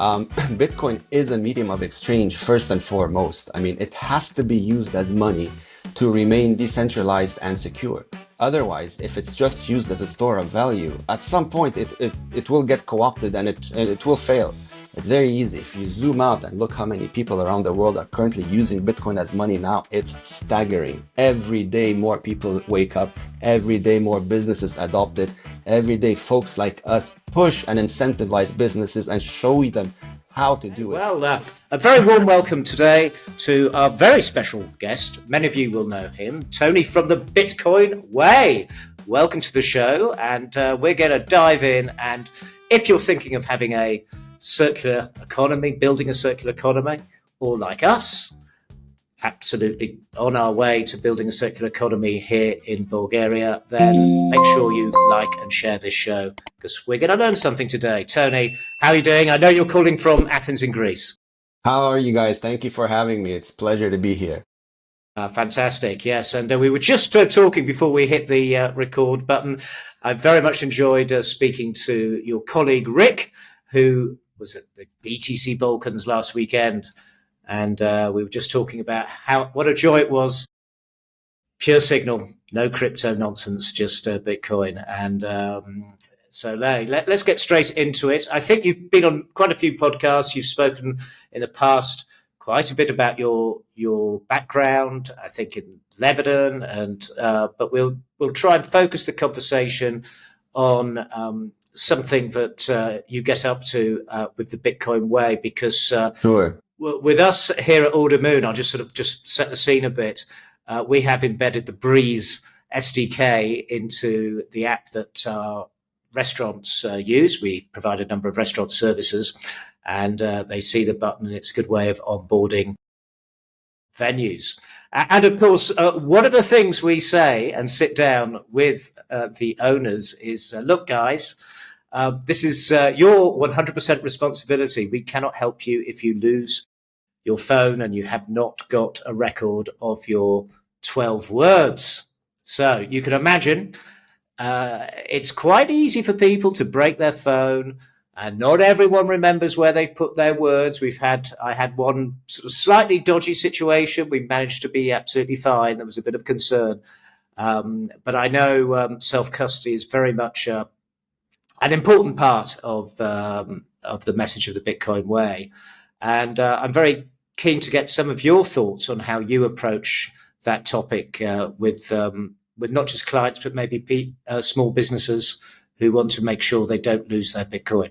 Bitcoin is a medium of exchange first and foremost. I mean, it has to be used as money to remain decentralized and secure. Otherwise, if it's just used as a store of value, at some point it will get co-opted and it will fail. It's very easy. If you zoom out and look how many people around the world are currently using Bitcoin as money now, it's staggering. Every day more people wake up. Every day more businesses adopt it. Every day folks like us push and incentivize businesses and show them how to do it. Well, a very warm welcome today to our very special guest. Many of you will know him, Tony from the Bitcoin Way. Welcome to the show, and we're going to dive in. And if you're thinking of having a circular economy, building a circular economy, or like us, absolutely on our way to building a circular economy here in Bulgaria, then make sure you like and share this show because we're going to learn something today. Tony, how are you doing? I know you're calling from Athens in Greece. How are you guys? Thank you for having me. It's a pleasure to be here. Fantastic. Yes. And we were just talking before we hit the record button. I very much enjoyed speaking to your colleague, Rick, who was at the BTC Balkans last weekend. And we were just talking about what a joy it was. Pure signal, no crypto nonsense, just Bitcoin. And so let's get straight into it. I think you've been on quite a few podcasts. You've spoken in the past quite a bit about your background, I think in Lebanon. And but we'll try and focus the conversation on something that you get up to with the Bitcoin Way, because Sure. with us here at Ordermoon, I'll just set the scene a bit. We have embedded the Breeze SDK into the app that restaurants use. We provide a number of restaurant services, and they see the button, and it's a good way of onboarding venues. And of course, one of the things we say and sit down with the owners is, look, guys, this is your 100% responsibility. We cannot help you if you lose your phone and you have not got a record of your 12 words. So you can imagine it's quite easy for people to break their phone, and not everyone remembers where they put their words. I had one sort of slightly dodgy situation. We managed to be absolutely fine. There was a bit of concern. But I know self-custody is very much an important part of the message of the Bitcoin Way. And I'm very keen to get some of your thoughts on how you approach that topic with not just clients, but maybe small businesses who want to make sure they don't lose their Bitcoin.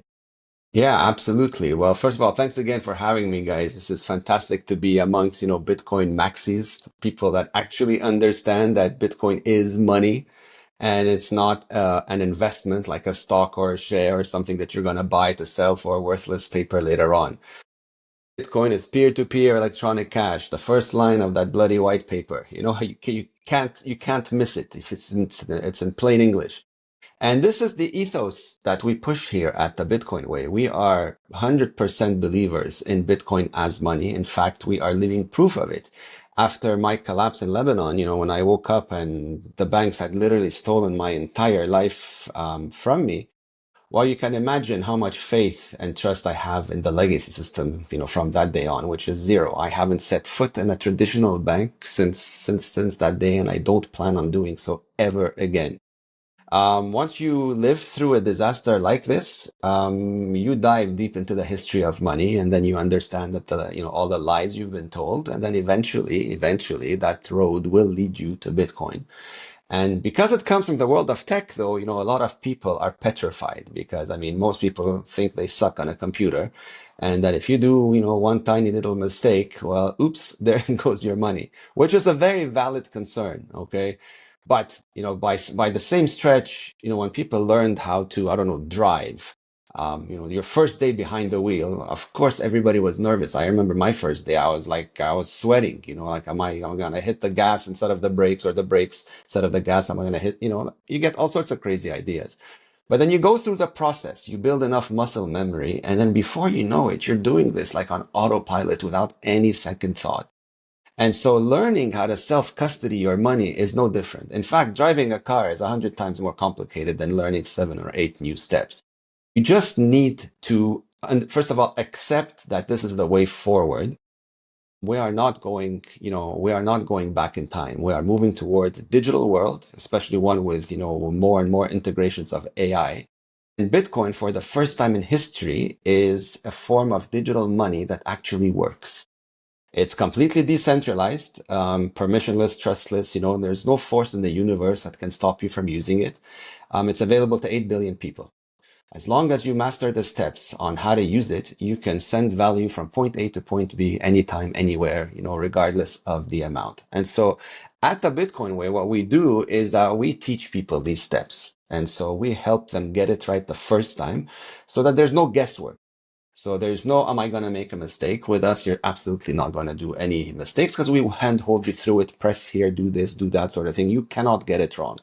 Yeah, absolutely. Well, first of all, thanks again for having me, guys. This is fantastic to be amongst, Bitcoin maxis, people that actually understand that Bitcoin is money and it's not an investment like a stock or a share or something that you're going to buy to sell for worthless paper later on. Bitcoin is peer-to-peer electronic cash, the first line of that bloody white paper. You can't miss it if it's in plain English. And this is the ethos that we push here at the Bitcoin Way. We are 100% believers in Bitcoin as money. In fact, we are living proof of it. After my collapse in Lebanon, when I woke up and the banks had literally stolen my entire life from me, well, you can imagine how much faith and trust I have in the legacy system, from that day on, which is zero. I haven't set foot in a traditional bank since that day, and I don't plan on doing so ever again. Once you live through a disaster like this, you dive deep into the history of money, and then you understand that all the lies you've been told, and then eventually that road will lead you to Bitcoin. And because it comes from the world of tech, though, a lot of people are petrified because, most people think they suck on a computer, and that if you do, one tiny little mistake, well, oops, there goes your money, which is a very valid concern. Okay. But, by the same stretch, when people learned how to, I don't know, drive, your first day behind the wheel, of course, everybody was nervous. I remember my first day, I was sweating, like, am I going to hit the gas instead of the brakes, or the brakes instead of the gas? Am I going to hit, you get all sorts of crazy ideas. But then you go through the process, you build enough muscle memory, and then before you know it, you're doing this like on autopilot without any second thought. And so learning how to self-custody your money is no different. In fact, driving a car is 100 times more complicated than learning 7 or 8 new steps. You just need to and first of all, accept that this is the way forward. We are not going, we are not going back in time. We are moving towards a digital world, especially one with, more and more integrations of AI. And Bitcoin, for the first time in history, is a form of digital money that actually works. It's completely decentralized, permissionless, trustless. There's no force in the universe that can stop you from using it. It's available to 8 billion people. As long as you master the steps on how to use it, you can send value from point A to point B anytime, anywhere, regardless of the amount. And so at the Bitcoin way, what we do is that we teach people these steps. And so we help them get it right the first time so that there's no guesswork. So there's no, am I going to make a mistake? With us, you're absolutely not going to do any mistakes because we will handhold you through it, press here, do this, do that sort of thing. You cannot get it wrong.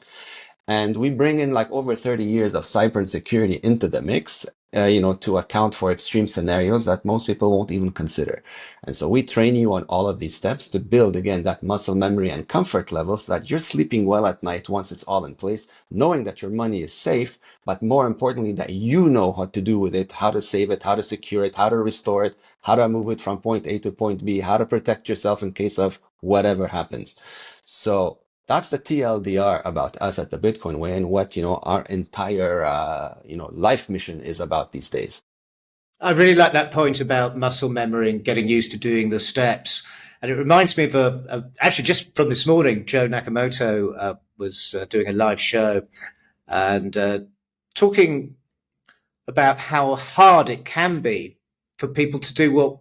And we bring in like over 30 years of cybersecurity into the mix, to account for extreme scenarios that most people won't even consider. And so we train you on all of these steps to build, again, that muscle memory and comfort level so that you're sleeping well at night once it's all in place, knowing that your money is safe, but more importantly, that you know what to do with it, how to save it, how to secure it, how to restore it, how to move it from point A to point B, how to protect yourself in case of whatever happens. So that's the TLDR about us at the Bitcoin Way and what, our entire, life mission is about these days. I really like that point about muscle memory and getting used to doing the steps. And it reminds me of actually just from this morning, Joe Nakamoto was doing a live show and talking about how hard it can be for people to do what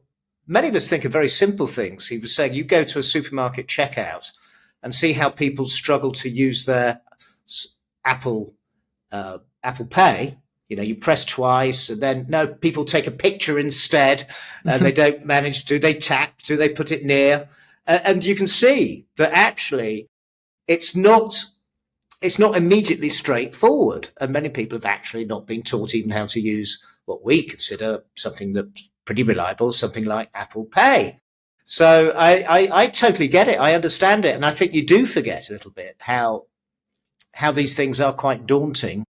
many of us think are very simple things. He was saying you go to a supermarket checkout and see how people struggle to use their Apple Pay. You press twice and then no, people take a picture instead and they don't manage. Do they tap? Do they put it near? And you can see that actually it's not immediately straightforward. And many people have actually not been taught even how to use what we consider something that's pretty reliable, something like Apple Pay. So I totally get it. I understand it. And I think you do forget a little bit how these things are quite daunting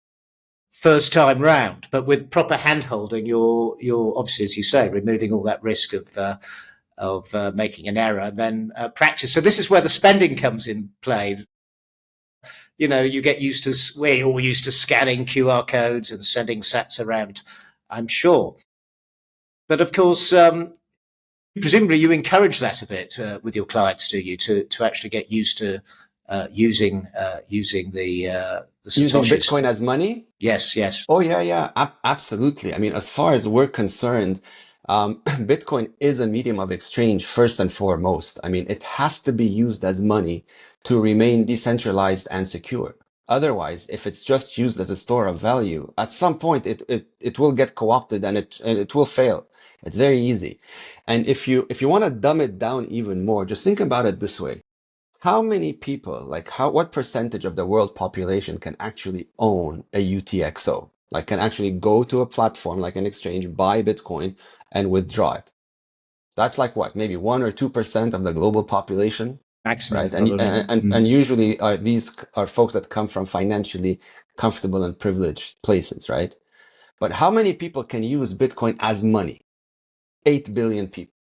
first time round. But with proper hand holding, you're obviously, as you say, removing all that risk of making an error and then practice. So this is where the spending comes in play. You get used to, we're all used to scanning QR codes and sending sats around, I'm sure. But of course, presumably you encourage that a bit with your clients, do you, to actually get used to using the Using Satoshis? Bitcoin as money? Yes. Oh, yeah. Absolutely. I mean, as far as we're concerned, Bitcoin is a medium of exchange first and foremost. I mean, it has to be used as money to remain decentralized and secure. Otherwise, if it's just used as a store of value, at some point it will get co-opted and it will fail. It's very easy. And if you want to dumb it down even more, just think about it this way. How many people, what percentage of the world population can actually own a UTXO? Like can actually go to a platform like an exchange, buy Bitcoin and withdraw it? That's like what, maybe 1 or 2% of the global population, Maximum, right? probably. And usually these are folks that come from financially comfortable and privileged places, right? But how many people can use Bitcoin as money? 8 billion people.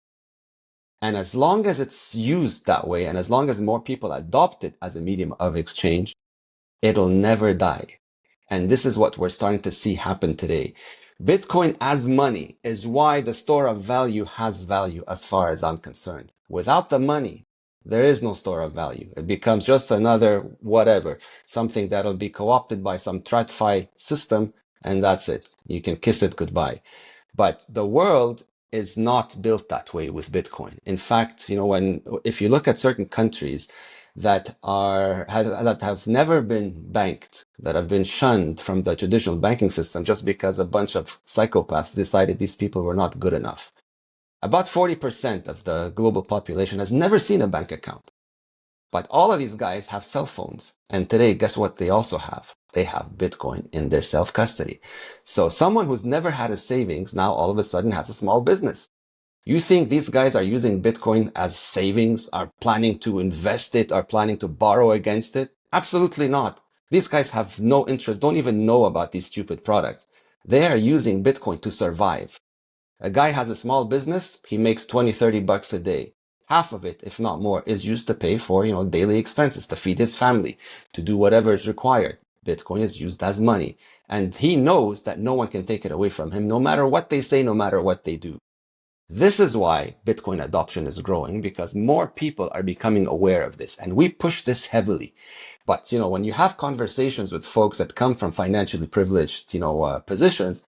And as long as it's used that way, and as long as more people adopt it as a medium of exchange, it'll never die. And this is what we're starting to see happen today. Bitcoin as money is why the store of value has value as far as I'm concerned. Without the money, there is no store of value. It becomes just another whatever, something that'll be co-opted by some TradFi system, and that's it. You can kiss it goodbye. But the world is not built that way with Bitcoin. In fact, if you look at certain countries that have never been banked, that have been shunned from the traditional banking system just because a bunch of psychopaths decided these people were not good enough. About 40% of the global population has never seen a bank account. But all of these guys have cell phones. And today, guess what they also have? They have Bitcoin in their self-custody. So someone who's never had a savings now all of a sudden has a small business. You think these guys are using Bitcoin as savings, are planning to invest it, are planning to borrow against it? Absolutely not. These guys have no interest, don't even know about these stupid products. They are using Bitcoin to survive. A guy has a small business, he makes 20, 30 bucks a day. Half of it, if not more, is used to pay for, daily expenses, to feed his family, to do whatever is required. Bitcoin is used as money. And he knows that no one can take it away from him, no matter what they say, no matter what they do. This is why Bitcoin adoption is growing, because more people are becoming aware of this, and we push this heavily. But, when you have conversations with folks that come from financially privileged, positions,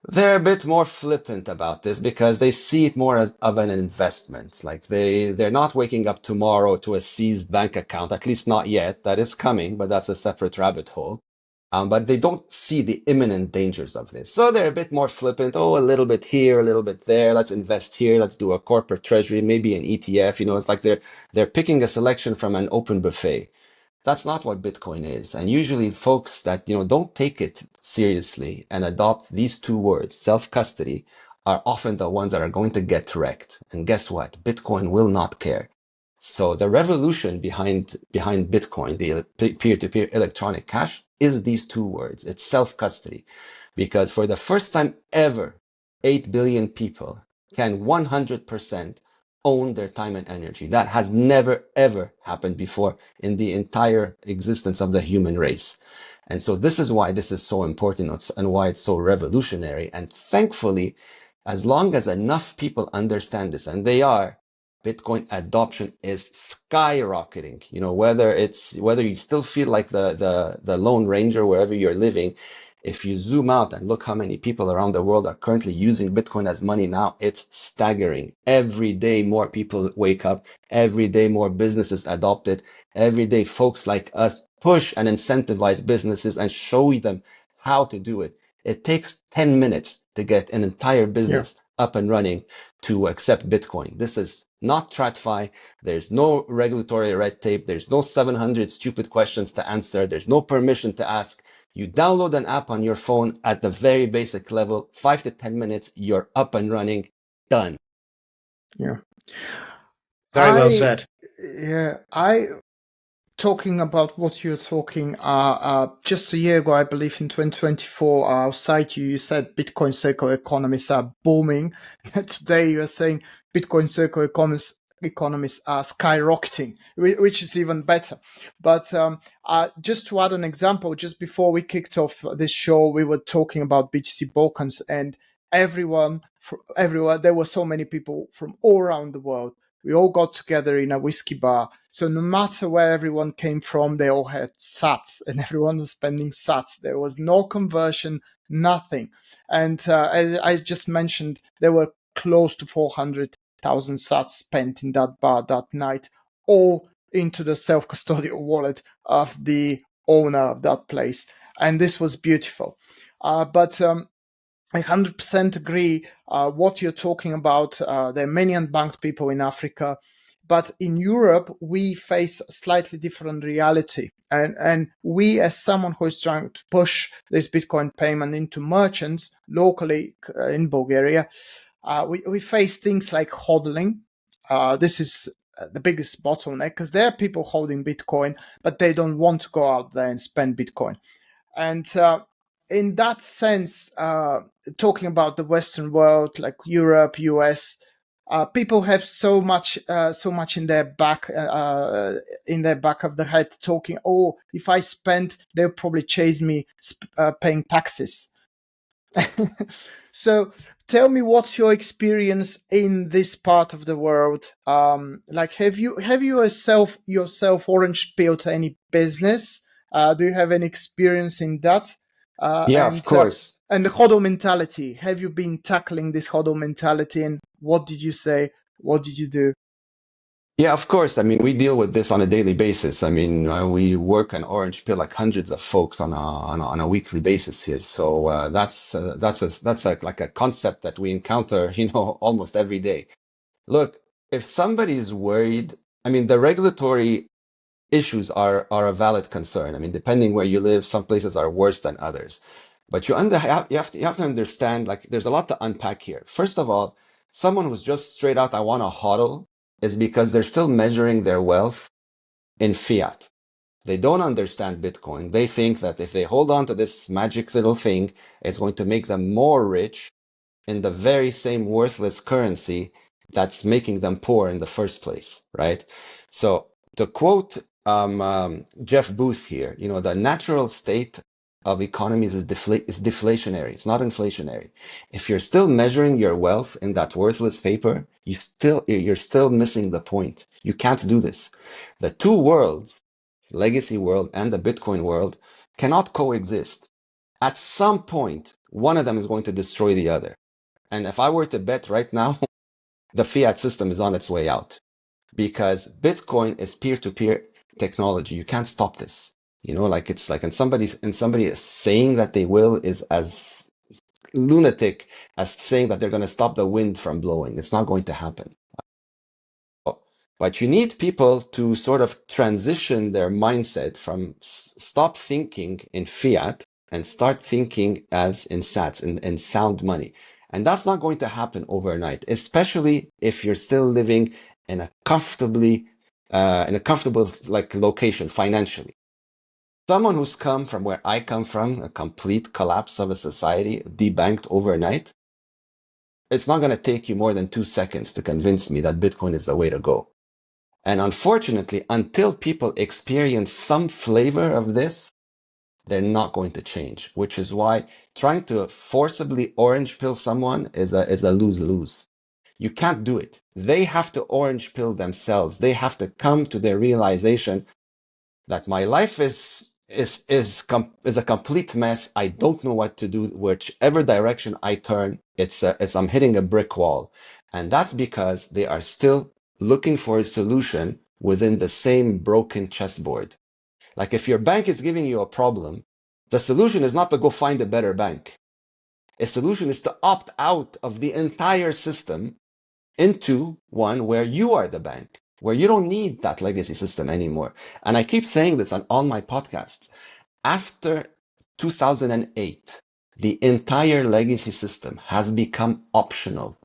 they're a bit more flippant about this because they see it more as of an investment. Like they're not waking up tomorrow to a seized bank account, at least not yet. That is coming, but that's a separate rabbit hole. But they don't see the imminent dangers of this. So they're a bit more flippant. Oh, a little bit here, a little bit there. Let's invest here. Let's do a corporate treasury, maybe an ETF. It's like they're picking a selection from an open buffet. That's not what Bitcoin is. And usually folks that, don't take it seriously and adopt these two words, self-custody, are often the ones that are going to get wrecked. And guess what? Bitcoin will not care. So the revolution behind Bitcoin, the peer-to-peer electronic cash, is these two words. It's self-custody. Because for the first time ever, 8 billion people can 100% own their time and energy. That has never, ever happened before in the entire existence of the human race. And so this is why this is so important and why it's so revolutionary. And thankfully, as long as enough people understand this, and they are, Bitcoin adoption is skyrocketing. Whether you still feel like the Lone Ranger wherever you're living, if you zoom out and look how many people around the world are currently using Bitcoin as money now, it's staggering. Every day more people wake up. Every day more businesses adopt it. Every day folks like us push and incentivize businesses and show them how to do it. It takes 10 minutes to get an entire business up and running to accept Bitcoin. This is not TradFi. There's no regulatory red tape. There's no 700 stupid questions to answer. There's no permission to ask. You download an app on your phone at the very basic level, 5 to 10 minutes, you're up and running, done. Yeah. Very well said. Talking about what you're talking, just a year ago, I believe in 2024, outside you said Bitcoin circle economies are booming. Today you are saying Bitcoin circle economies are skyrocketing, which is even better. But just to add an example, just before we kicked off this show, we were talking about BTC Balkans, and everywhere, there were so many people from all around the world. We all got together in a whiskey bar. So no matter where everyone came from, they all had sats and everyone was spending sats. There was no conversion, nothing. And as I just mentioned, there were close to 400,000 sats spent in that bar that night, all into the self-custodial wallet of the owner of that place. And this was beautiful. But I 100% agree what you're talking about. There are many unbanked people in Africa, but in Europe, we face a slightly different reality. And we, as someone who is trying to push this Bitcoin payment into merchants locally in Bulgaria, we face things like hodling. This is the biggest bottleneck because there are people holding Bitcoin, but they don't want to go out there and spend Bitcoin. And in that sense, talking about the Western world, like Europe, US, people have so much in their back of the head, talking, oh, if I spend, they'll probably chase me paying taxes. So tell me, what's your experience in this part of the world? Like, have you yourself orange pilled any business? Do you have any experience in that? Of course. And the HODL mentality. Have you been tackling this HODL mentality, and what did you say? What did you do? Yeah, of course. I mean, we deal with this on a daily basis. I mean, we work on Orange Pill like hundreds of folks on a weekly basis here. So that's like a concept that we encounter, almost every day. Look, if somebody is worried, I mean, the regulatory issues are a valid concern. I mean, depending where you live, some places are worse than others. But you have to understand, like, there's a lot to unpack here. First of all, someone who's just straight out, I want to hodl, is because they're still measuring their wealth in fiat. They don't understand Bitcoin. They think that if they hold on to this magic little thing, it's going to make them more rich in the very same worthless currency that's making them poor in the first place, right? So to quote Jeff Booth here, the natural state of economies is deflationary. It's not inflationary. If you're still measuring your wealth in that worthless paper, you're still missing the point. You can't do this. The two worlds, legacy world and the Bitcoin world, cannot coexist. At some point, one of them is going to destroy the other. And if I were to bet right now, the fiat system is on its way out because Bitcoin is peer-to-peer technology. You can't stop this. It's like, and somebody is saying that they will is as lunatic as saying that they're going to stop the wind from blowing. It's not going to happen. But you need people to sort of transition their mindset from stop thinking in fiat and start thinking as in sats, in sound money. And that's not going to happen overnight, especially if you're still living in a comfortable like location financially. Someone who's come from where I come from, a complete collapse of a society, debanked overnight, it's not going to take you more than 2 seconds to convince me that Bitcoin is the way to go. And unfortunately, until people experience some flavor of this, they're not going to change, which is why trying to forcibly orange pill someone is a lose-lose. You can't do it. They have to orange pill themselves. They have to come to their realization that my life is a complete mess. I don't know what to do. Whichever direction I turn, it's I'm hitting a brick wall. And that's because they are still looking for a solution within the same broken chessboard. Like if your bank is giving you a problem, the solution is not to go find a better bank. A solution is to opt out of the entire system into one where you are the bank, where you don't need that legacy system anymore. And I keep saying this on all my podcasts. After 2008, the entire legacy system has become optional.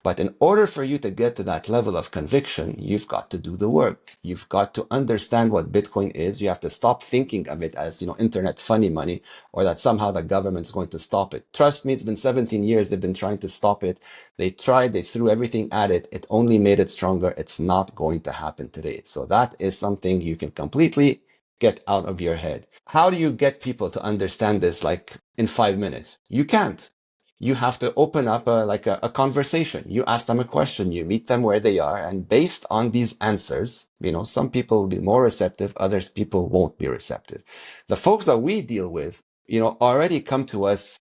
But in order for you to get to that level of conviction, you've got to do the work. You've got to understand what Bitcoin is. You have to stop thinking of it as, internet funny money, or that somehow the government's going to stop it. Trust me, it's been 17 years they've been trying to stop it. They tried, they threw everything at it. It only made it stronger. It's not going to happen today. So that is something you can completely get out of your head. How do you get people to understand this like in 5 minutes? You can't. You have to open up a conversation. You ask them a question, you meet them where they are, and based on these answers, some people will be more receptive, others people won't be receptive. The folks that we deal with, already come to us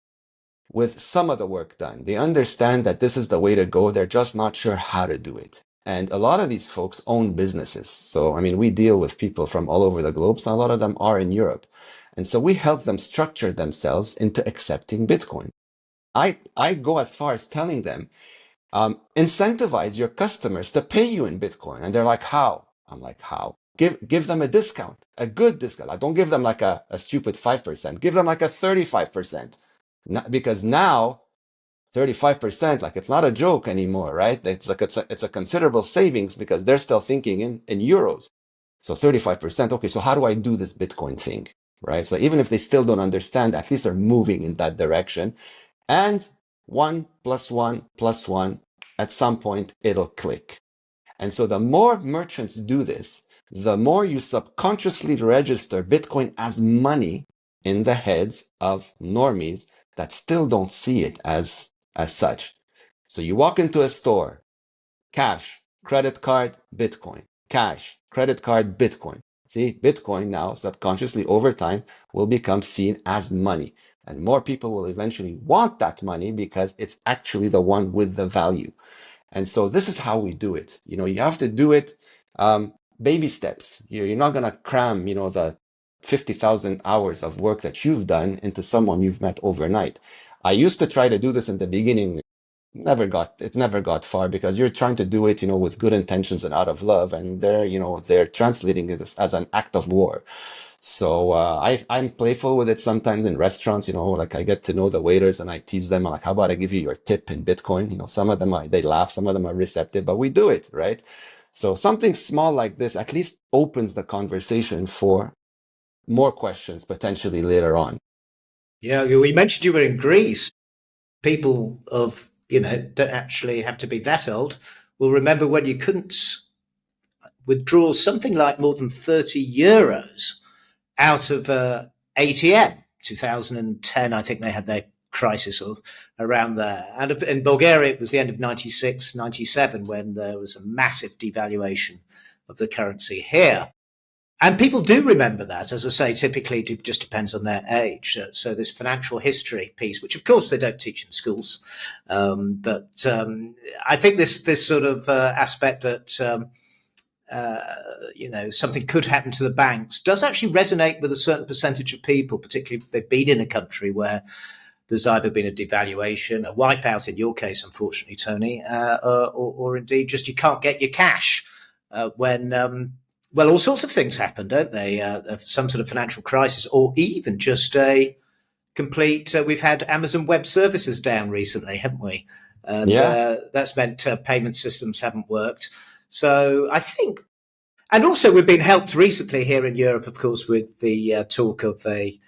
with some of the work done. They understand that this is the way to go. They're just not sure how to do it. And a lot of these folks own businesses. So, we deal with people from all over the globe. So a lot of them are in Europe. And so we help them structure themselves into accepting Bitcoin. I go as far as telling them, incentivize your customers to pay you in Bitcoin. And they're like, how? I'm like, how? Give them a discount, a good discount. I don't give them like a stupid 5%. Give them like a 35%. Because now 35%, like it's not a joke anymore, right? It's a considerable savings because they're still thinking in euros. So 35%. Okay, so how do I do this Bitcoin thing? Right? So even if they still don't understand, at least they're moving in that direction. And 1 + 1 + 1, at some point, it'll click. And so the more merchants do this, the more you subconsciously register Bitcoin as money in the heads of normies that still don't see it as such. So you walk into a store, cash, credit card, Bitcoin, cash, credit card, Bitcoin. See, Bitcoin now subconsciously over time will become seen as money. And more people will eventually want that money because it's actually the one with the value. And so this is how we do it. You have to do it baby steps. You're not going to cram, the 50,000 hours of work that you've done into someone you've met overnight. I used to try to do this in the beginning. It never got far because you're trying to do it, with good intentions and out of love. And they're translating it as an act of war. So I'm playful with it sometimes in restaurants, like I get to know the waiters and I tease them, like, how about I give you your tip in Bitcoin? Some of them they laugh, some of them are receptive, but we do it, right? So something small like this at least opens the conversation for more questions potentially later on. Yeah, we mentioned you were in Greece. people of, don't actually have to be that old, will remember when you couldn't withdraw something like more than 30 euros out of ATM. 2010, I think they had their crisis or around there. And in Bulgaria, it was the end of 96, 97 when there was a massive devaluation of the currency here. And people do remember that. As I say, typically it just depends on their age. So this financial history piece, which of course they don't teach in schools, but I think this sort of aspect that something could happen to the banks does actually resonate with a certain percentage of people, particularly if they've been in a country where there's either been a devaluation, a wipeout in your case, unfortunately, Tony, or indeed just you can't get your cash when all sorts of things happen, don't they? Some sort of financial crisis, or even just a complete. We've had Amazon Web Services down recently, haven't we? And that's meant payment systems haven't worked. So I think, and also we've been helped recently here in Europe, of course, with the talk of a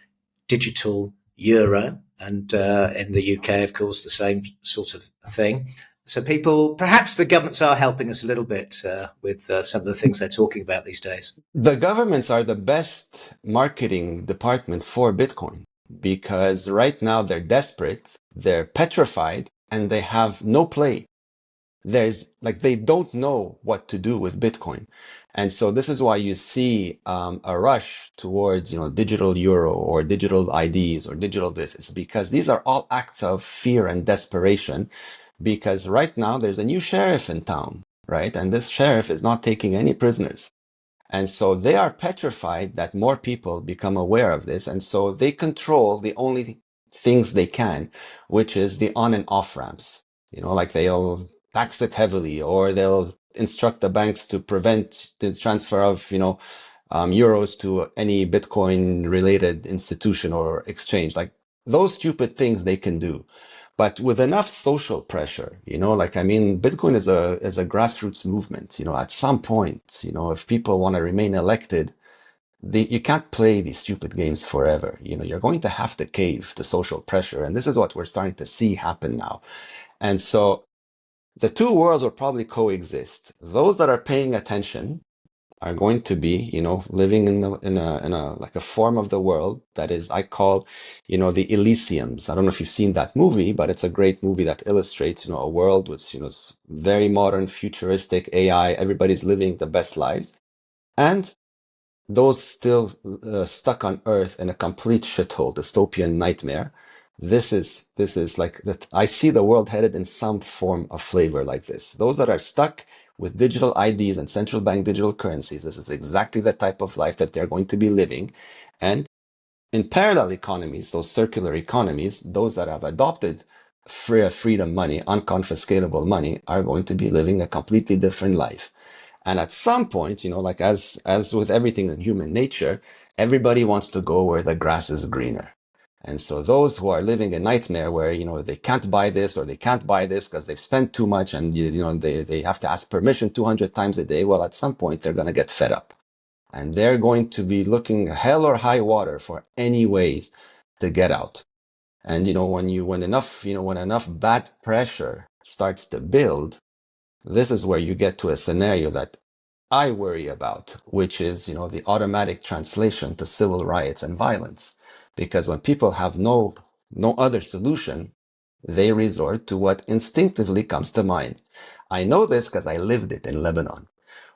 digital euro, and in the UK, of course, the same sort of thing. So perhaps the governments are helping us a little bit with some of the things they're talking about these days. The governments are the best marketing department for Bitcoin because right now they're desperate, they're petrified, and they have no play. They don't know what to do with Bitcoin. And so this is why you see a rush towards, digital euro or digital IDs or digital this. It's because these are all acts of fear and desperation. Because right now there's a new sheriff in town, right? And this sheriff is not taking any prisoners. And so they are petrified that more people become aware of this. And so they control the only things they can, which is the on and off ramps. They'll tax it heavily, or they'll instruct the banks to prevent the transfer of, euros to any Bitcoin related institution or exchange. Like those stupid things they can do. But with enough social pressure, Bitcoin is a grassroots movement. At some point, if people want to remain elected, you can't play these stupid games forever. You're going to have to cave to social pressure. And this is what we're starting to see happen now. And so the two worlds will probably coexist. Those that are paying attention are going to be, living in a like a form of the world that is, I call, the Elysiums. I don't know if you've seen that movie, but it's a great movie that illustrates, a world with, very modern, futuristic AI. Everybody's living the best lives, and those still stuck on Earth in a complete shithole, dystopian nightmare. This is like that. I see the world headed in some form of flavor like this. Those that are stuck with digital IDs and central bank digital currencies, this is exactly the type of life that they're going to be living. And in parallel economies, those circular economies, those that have adopted freedom money, unconfiscatable money, are going to be living a completely different life. And at some point, as with everything in human nature, everybody wants to go where the grass is greener. And so those who are living a nightmare where, they can't buy this or they can't buy this because they've spent too much and, they have to ask permission 200 times a day. Well, at some point they're going to get fed up and they're going to be looking hell or high water for any ways to get out. And, when enough bad pressure starts to build, this is where you get to a scenario that I worry about, which is, the automatic translation to civil riots and violence. Because when people have no other solution, they resort to what instinctively comes to mind. I know this because I lived it in Lebanon.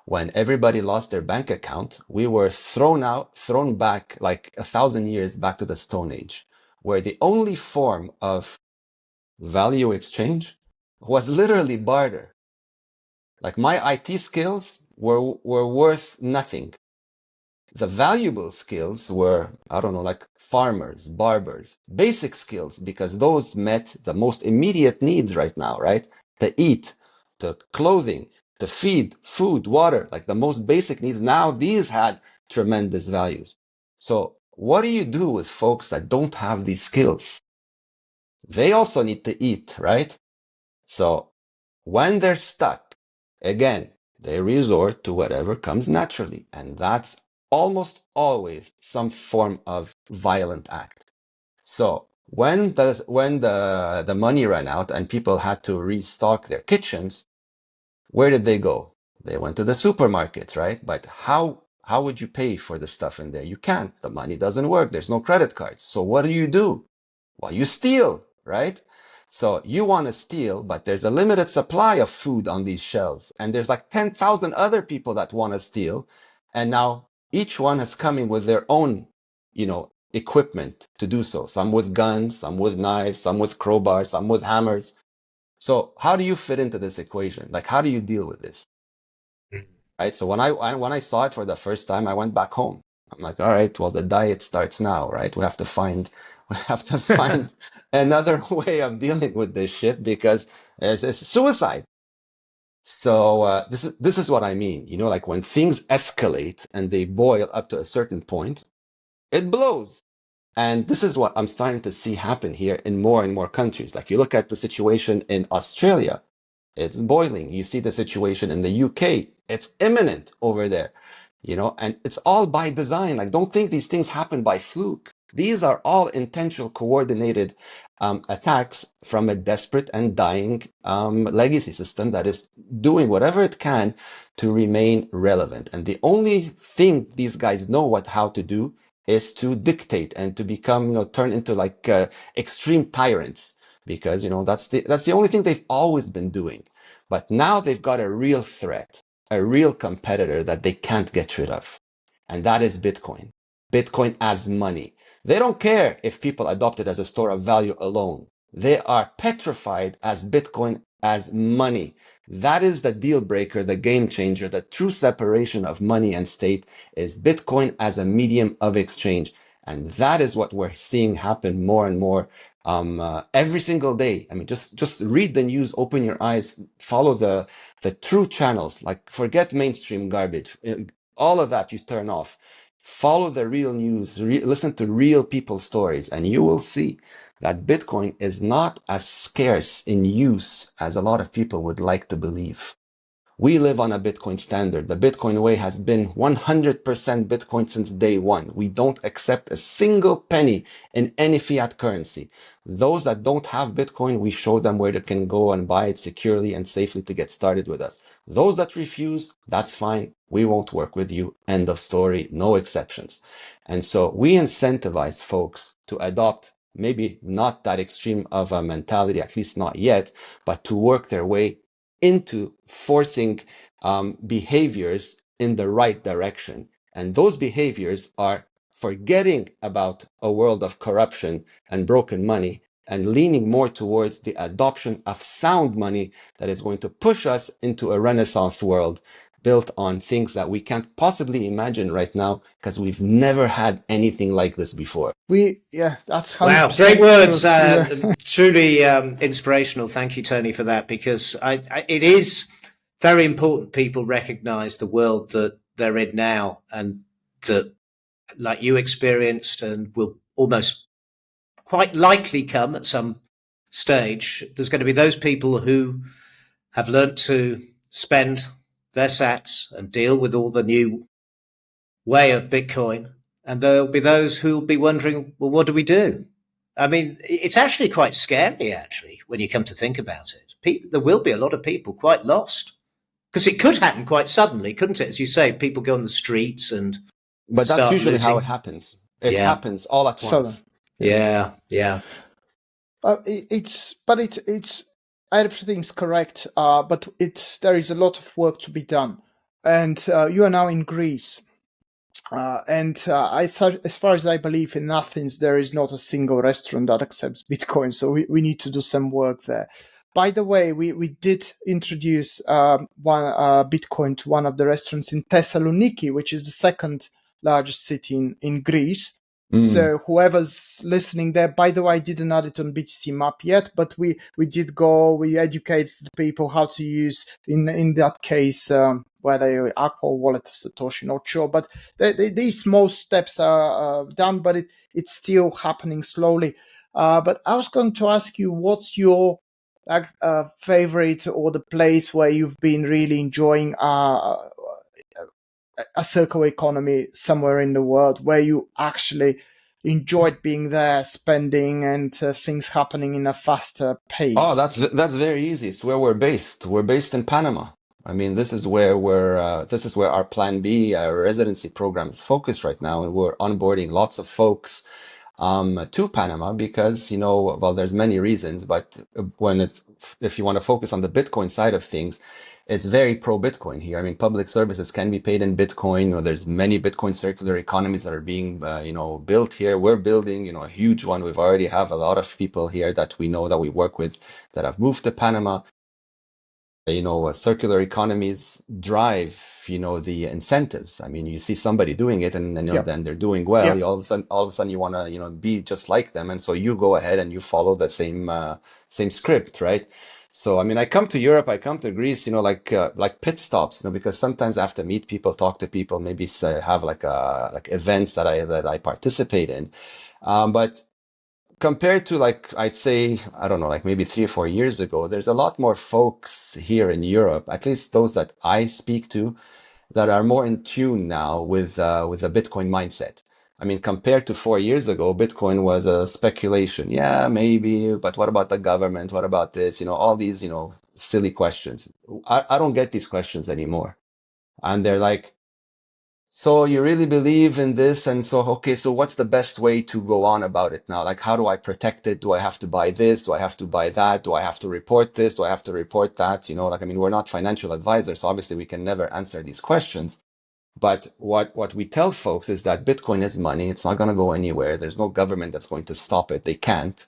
When everybody lost their bank account, we were thrown back like 1,000 years back to the Stone Age, where the only form of value exchange was literally barter. Like my IT skills were worth nothing. The valuable skills were, I don't know, like farmers, barbers, basic skills, because those met the most immediate needs right now, right? To eat, to clothing, to feed, food, water, like the most basic needs. Now these had tremendous values. So what do you do with folks that don't have these skills? They also need to eat, right? So when they're stuck, again, they resort to whatever comes naturally. And that's almost always some form of violent act. So When the money ran out and people had to restock their kitchens, where did they go? They went to the supermarkets, right? But how would you pay for the stuff in there? You can't. The money doesn't work. There's no credit cards. So what do? Well, you steal, right? So you want to steal, but there's a limited supply of food on these shelves. And there's like 10,000 other people that want to steal. And now each one is coming with their own, equipment to do so. Some with guns, some with knives, some with crowbars, some with hammers. So how do you fit into this equation? Like, how do you deal with this? Right? So when I saw it for the first time, I went back home. I'm like, all right, well, the diet starts now, right? We have to find another way of dealing with this shit because it's suicide. So this is what I mean. Like when things escalate and they boil up to a certain point, it blows. And this is what I'm starting to see happen here in more and more countries. Like you look at the situation in Australia, it's boiling. You see the situation in the UK, it's imminent over there, and it's all by design. Like don't think these things happen by fluke. These are all intentional, coordinated attacks from a desperate and dying legacy system that is doing whatever it can to remain relevant. And the only thing these guys know how to do is to dictate and to become, turn into like extreme tyrants, because that's the only thing they've always been doing. But now they've got a real threat, a real competitor that they can't get rid of, and that is Bitcoin. Bitcoin as money. They don't care if people adopt it as a store of value alone. They are petrified as Bitcoin as money. That is the deal breaker, the game changer. The true separation of money and state is Bitcoin as a medium of exchange. And that is what we're seeing happen more and more every single day. I mean, just read the news, open your eyes, follow the true channels, like forget mainstream garbage. All of that you turn off. Follow the real news, listen to real people's stories, and you will see that Bitcoin is not as scarce in use as a lot of people would like to believe. We live on a Bitcoin standard. The Bitcoin way has been 100% Bitcoin since day one. We don't accept a single penny in any fiat currency. Those that don't have Bitcoin, we show them where they can go and buy it securely and safely to get started with us. Those that refuse, that's fine. We won't work with you. End of story. No exceptions. And so we incentivize folks to adopt maybe not that extreme of a mentality, at least not yet, but to work their way into forcing behaviors in the right direction. And those behaviors are forgetting about a world of corruption and broken money and leaning more towards the adoption of sound money that is going to push us into a Renaissance world built on things that we can't possibly imagine right now because we've never had anything like this before. That's 100% wow, great words. true. Truly inspirational. Thank you, Tony, for that, because it is very important people recognize the world that they're in now, and that, like you experienced and will almost quite likely come at some stage, there's going to be those people who have learnt to spend their sats and deal with all the new way of Bitcoin. And there'll be those who'll be wondering, well, what do we do? I mean, it's actually quite scary, actually, when you come to think about it. There will be a lot of people quite lost, because it could happen quite suddenly, couldn't it? As you say, people go on the streets and But that's start usually how it looting. happens. It happens all at once. Yeah. It's everything's correct, but there is a lot of work to be done, and you are now in Greece, as far as I believe, in Athens there is not a single restaurant that accepts Bitcoin, so we need to do some work there. By the way, we did introduce one Bitcoin to one of the restaurants in Thessaloniki, which is the second largest city in Greece. So whoever's listening there, by the way, I didn't add it on BTC map yet, but we did go, we educated the people how to use, in that case, whether Aqua Wallet or Satoshi, not sure. But these small steps are done, but it's still happening slowly. But I was going to ask you, what's your favorite, or the place where you've been really enjoying a circular economy somewhere in the world, where you actually enjoyed being there, spending, and things happening in a faster pace? Oh, that's very easy. It's where we're based. We're based in Panama. I mean, this is where this is where our Plan B, our residency program is focused right now, and we're onboarding lots of folks to Panama because, well, there's many reasons, but if you want to focus on the Bitcoin side of things, it's very pro-Bitcoin here. I mean, public services can be paid in Bitcoin. There's many Bitcoin circular economies that are being, built here. We're building, a huge one. We've already have a lot of people here that we know that we work with that have moved to Panama. Circular economies drive, the incentives. I mean, you see somebody doing it and then they're doing well. Yeah. All of a sudden you want to, be just like them. And so you go ahead and you follow the same script, right? So, I mean, I come to Europe, I come to Greece, like pit stops, because sometimes I have to meet people, talk to people, maybe have like events that I participate in. But compared to I'd say, I don't know, like maybe 3 or 4 years ago, there's a lot more folks here in Europe, at least those that I speak to, that are more in tune now with a Bitcoin mindset. I mean, compared to 4 years ago, Bitcoin was a speculation. Yeah, maybe, but what about the government? What about this? All these, silly questions. I don't get these questions anymore. And they're like, so you really believe in this? And so, okay, so what's the best way to go on about it now? Like, how do I protect it? Do I have to buy this? Do I have to buy that? Do I have to report this? Do I have to report that? I mean, we're not financial advisors, so obviously we can never answer these questions. But what we tell folks is that Bitcoin is money. It's not going to go anywhere. There's no government that's going to stop it. They can't.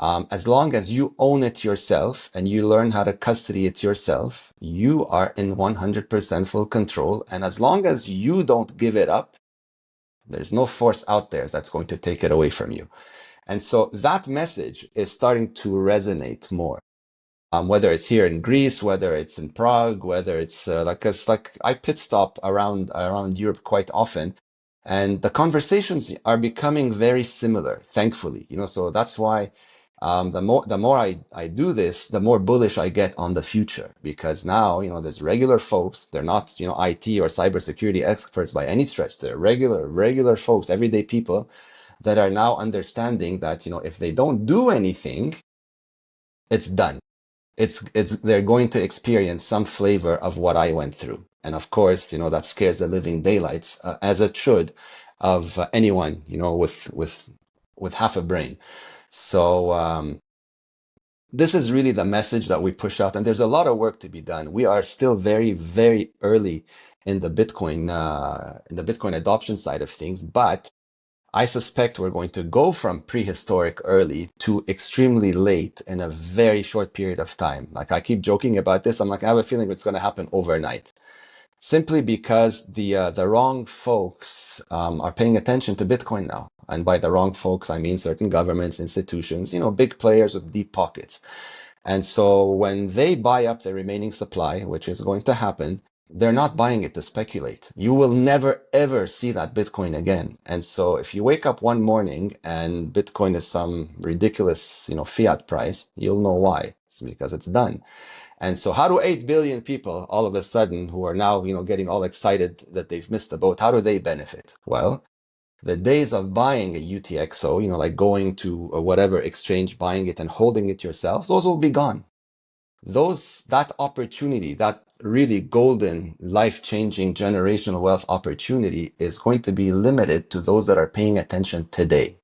As long as you own it yourself and you learn how to custody it yourself, you are in 100% full control. And as long as you don't give it up, there's no force out there that's going to take it away from you. And so that message is starting to resonate more. Whether it's here in Greece, whether it's in Prague, whether it's I pit stop around Europe quite often, and the conversations are becoming very similar, thankfully. So that's why the more I do this, the more bullish I get on the future, because now there's regular folks. They're not IT or cybersecurity experts by any stretch. They're regular folks, everyday people that are now understanding that if they don't do anything, it's done. They're going to experience some flavor of what I went through. And of course, that scares the living daylights, as it should, of anyone, with half a brain. So this is really the message that we push out, and there's a lot of work to be done. We are still very, very early in the Bitcoin adoption side of things, but I suspect we're going to go from prehistoric early to extremely late in a very short period of time. Like, I keep joking about this. I'm like, I have a feeling it's going to happen overnight, simply because the wrong folks are paying attention to Bitcoin now. And by the wrong folks, I mean certain governments, institutions, big players with deep pockets. And so when they buy up the remaining supply, which is going to happen, they're not buying it to speculate. You will never, ever see that Bitcoin again. And so if you wake up one morning and Bitcoin is some ridiculous, fiat price, you'll know why. It's because it's done. And so how do 8 billion people all of a sudden, who are now, getting all excited that they've missed the boat, how do they benefit? Well, the days of buying a UTXO, like going to whatever exchange, buying it and holding it yourself, those will be gone. That opportunity, that really golden, life-changing generational wealth opportunity is going to be limited to those that are paying attention today.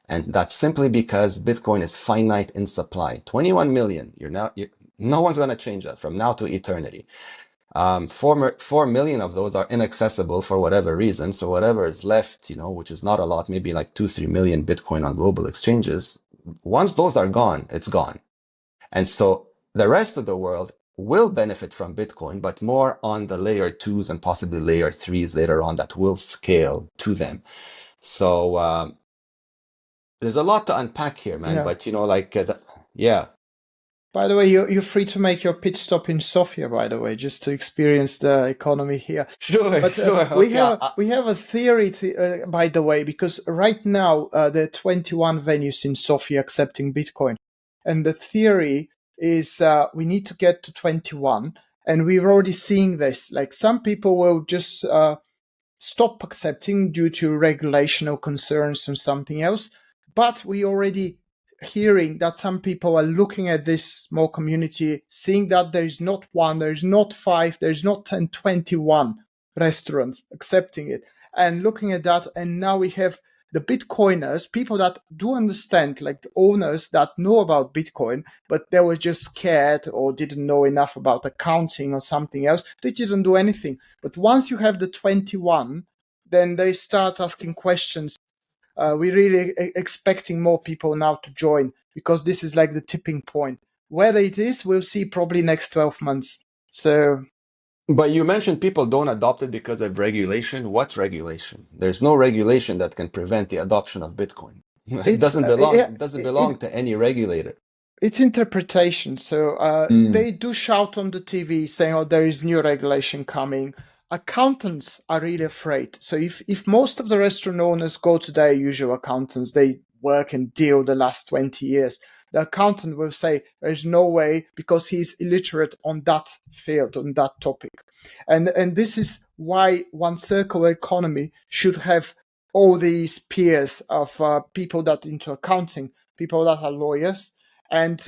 And that's simply because Bitcoin is finite in supply. 21 million. No one's going to change that from now to eternity. 4 million of those are inaccessible for whatever reason. So whatever is left, which is not a lot, maybe like 2-3 million Bitcoin on global exchanges. Once those are gone, it's gone. And so the rest of the world will benefit from Bitcoin, but more on the layer 2s and possibly layer 3s later on that will scale to them. So there's a lot to unpack here, man. Yeah. But yeah. By the way, you're free to make your pit stop in Sofia, by the way, just to experience the economy here. Sure, but sure. we have a theory, by the way, because right now there are 21 venues in Sofia accepting Bitcoin. And the theory is we need to get to 21. And we're already seeing this. Like, some people will just stop accepting due to regulational concerns and something else. But we already hearing that some people are looking at this small community, seeing that there is not one, there is not five, there is not 10, 21 restaurants accepting it, and looking at that. And now we have the Bitcoiners, people that do understand, like the owners that know about Bitcoin, but they were just scared or didn't know enough about accounting or something else. They didn't do anything. But once you have the 21, then they start asking questions. We're really expecting more people now to join, because this is like the tipping point. Whether it is, we'll see probably next 12 months. So But you mentioned people don't adopt it because of regulation. What regulation? There's no regulation that can prevent the adoption of Bitcoin. It it's doesn't belong. It doesn't belong to any regulator. it's interpretation. So Mm. they do shout on the TV saying, "Oh, there is new regulation coming." Accountants are really afraid. So if most of the restaurant owners go to their usual accountants, they work and deal the last 20 years. The accountant will say there is no way, because he's illiterate on that field, on that topic. And this is why one circular economy should have all these peers of people that into accounting, people that are lawyers, and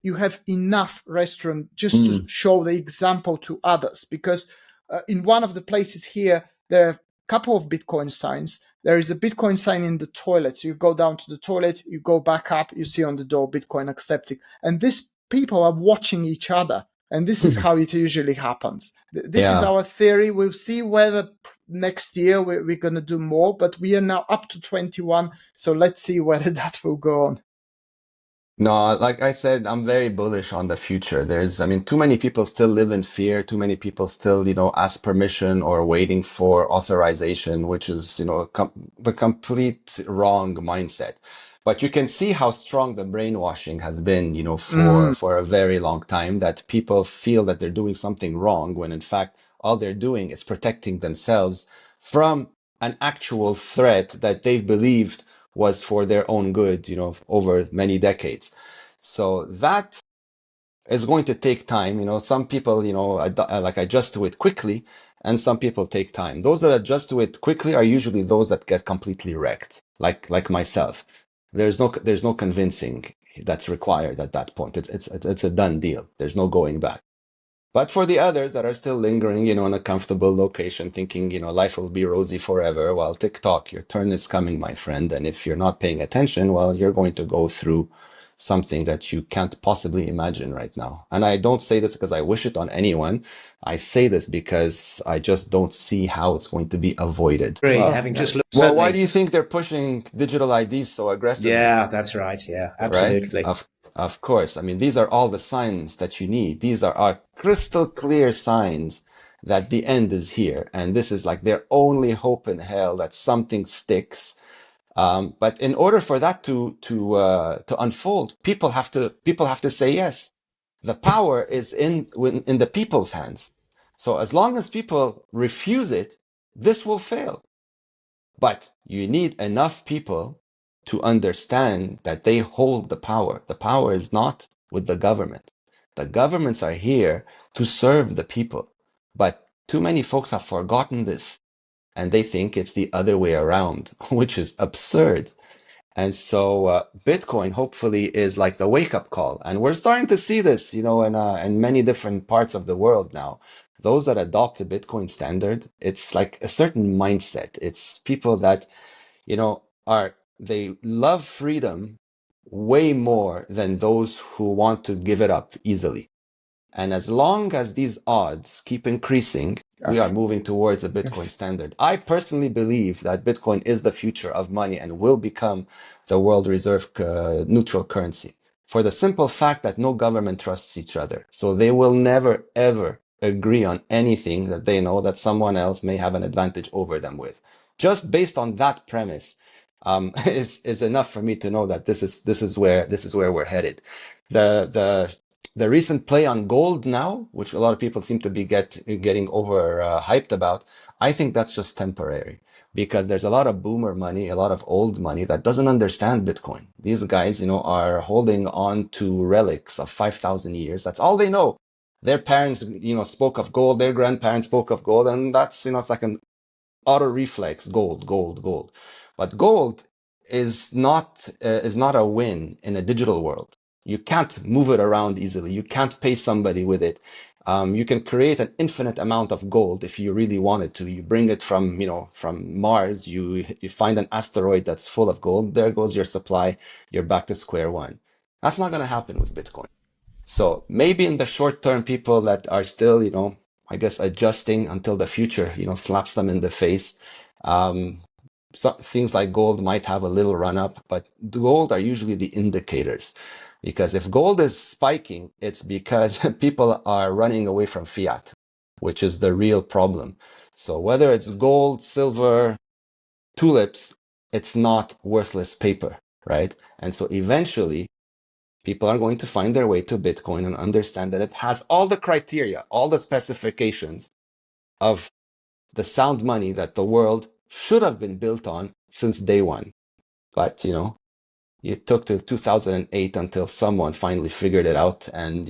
you have enough restaurant just to show the example to others. Because in one of the places here, there are a couple of Bitcoin signs. There is a Bitcoin sign in the toilet. So you go down to the toilet, you go back up, you see on the door Bitcoin accepting. And these people are watching each other. And this is how it usually happens. This is our theory. We'll see whether next year we're going to do more, but we are now up to 21. So let's see whether that will go on. No, like I said, I'm very bullish on the future. Too many people still live in fear. Too many people still, ask permission or waiting for authorization, which is, the complete wrong mindset. But you can see how strong the brainwashing has been, for a very long time, that people feel that they're doing something wrong when in fact, all they're doing is protecting themselves from an actual threat that they've believed was for their own good, over many decades. So that is going to take time. Some people, adjust to it quickly, and some people take time. Those that adjust to it quickly are usually those that get completely wrecked, like myself. There's no convincing that's required at that point. It's a done deal. There's no going back. But for the others that are still lingering, in a comfortable location, thinking, life will be rosy forever, well, tick-tock, your turn is coming, my friend. And if you're not paying attention, well, you're going to go through something that you can't possibly imagine right now. And I don't say this because I wish it on anyone. I say this because I just don't see how it's going to be avoided. Having just looked, well, why do you think they're pushing digital IDs so aggressively? Yeah, that's right. Yeah, absolutely. Right? Of course. These are all the signs that you need. These are crystal clear signs that the end is here. And this is like their only hope in hell that something sticks. But in order for that to unfold, people have to say yes. The power is in the people's hands. So as long as people refuse it, this will fail. But you need enough people to understand that they hold the power. The power is not with the government. The governments are here to serve the people. But too many folks have forgotten this, and they think it's the other way around, which is absurd. And so Bitcoin hopefully is like the wake-up call. And we're starting to see this, in many different parts of the world now. Those that adopt the Bitcoin standard, it's like a certain mindset. It's people that, they love freedom way more than those who want to give it up easily. And as long as these odds keep increasing, we are moving towards a Bitcoin standard. I personally believe that Bitcoin is the future of money and will become the world reserve neutral currency for the simple fact that no government trusts each other. So they will never, ever agree on anything that they know that someone else may have an advantage over them with. Just based on that premise, is enough for me to know that this is where we're headed. The recent play on gold now, which a lot of people seem to be getting over hyped about, I think that's just temporary, because there's a lot of boomer money, a lot of old money that doesn't understand Bitcoin. These guys, are holding on to relics of 5,000 years. That's all they know. Their parents, spoke of gold, their grandparents spoke of gold, and that's, it's like auto reflex, gold, gold, gold. But gold is not a win in a digital world. You can't move it around easily. You can't pay somebody with it. You can create an infinite amount of gold if you really wanted to. You bring it from, from Mars. You find an asteroid that's full of gold. There goes your supply. You're back to square one. That's not going to happen with Bitcoin. So maybe in the short term, people that are still, I guess adjusting until the future, slaps them in the face. So things like gold might have a little run up, but gold are usually the indicators. Because if gold is spiking, it's because people are running away from fiat, which is the real problem. So whether it's gold, silver, tulips, it's not worthless paper, right? And so eventually, people are going to find their way to Bitcoin and understand that it has all the criteria, all the specifications of the sound money that the world should have been built on since day one. But, it took till 2008 until someone finally figured it out and,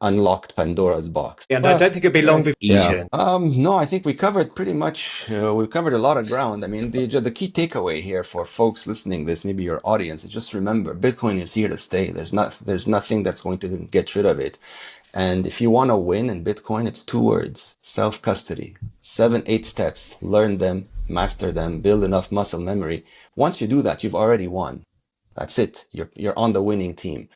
unlocked Pandora's box. Yeah, and I don't think it'll be long before. Yeah. No, I think we covered pretty much, we covered a lot of ground. I mean, the key takeaway here for folks listening this, maybe your audience, is just remember, Bitcoin is here to stay. There's nothing that's going to get rid of it. And if you want to win in Bitcoin, it's 2 words: self-custody. 7, 8 steps. Learn them, master them, build enough muscle memory. Once you do that, you've already won. That's it. You're on the winning team.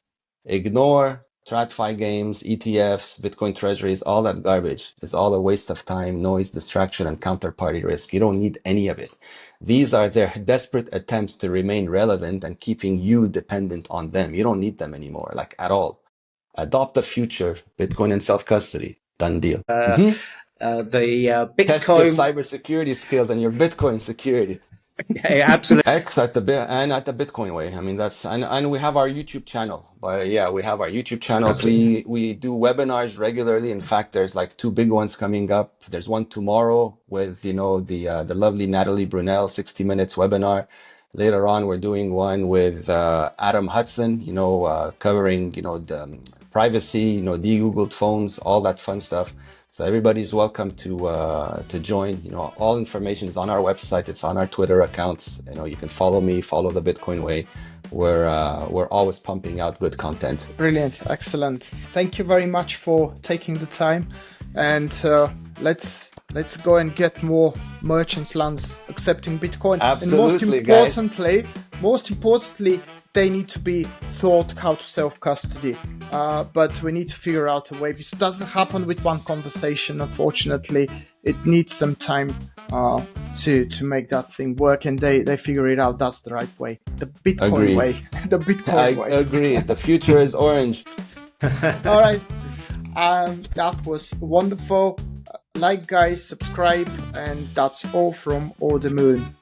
Ignore TradFi games, ETFs, Bitcoin treasuries, all that garbage. It's all a waste of time, noise, distraction, and counterparty risk. You don't need any of it. These are their desperate attempts to remain relevant and keeping you dependent on them. You don't need them anymore, like at all. Adopt the future, Bitcoin and self-custody. Done deal. The Bitcoin. Test your cybersecurity skills and your Bitcoin security. Yeah, absolutely. X at the Bitcoin way. I mean, and we have our YouTube channel. But yeah, we have our YouTube channels. Absolutely. We do webinars regularly. In fact, there's like 2 big ones coming up. There's one tomorrow with the lovely Natalie Brunel, 60 minutes webinar. Later on, we're doing one with Adam Hudson, covering the privacy, de-Googled phones, all that fun stuff. So everybody's welcome to join. All information is on our website. It's on our Twitter accounts. You can follow me, follow the Bitcoin way. We're always pumping out good content. Brilliant, excellent. Thank you very much for taking the time, and let's go and get more merchants lands accepting Bitcoin. Absolutely, and most importantly, they need to be taught how to self-custody. But we need to figure out a way. This doesn't happen with one conversation, unfortunately. It needs some time to make that thing work, and they figure it out. That's the right way. The Bitcoin way. The Bitcoin way. I agree. The future is orange. All right. That was wonderful. Like, guys, subscribe, and that's all from Ordermoon.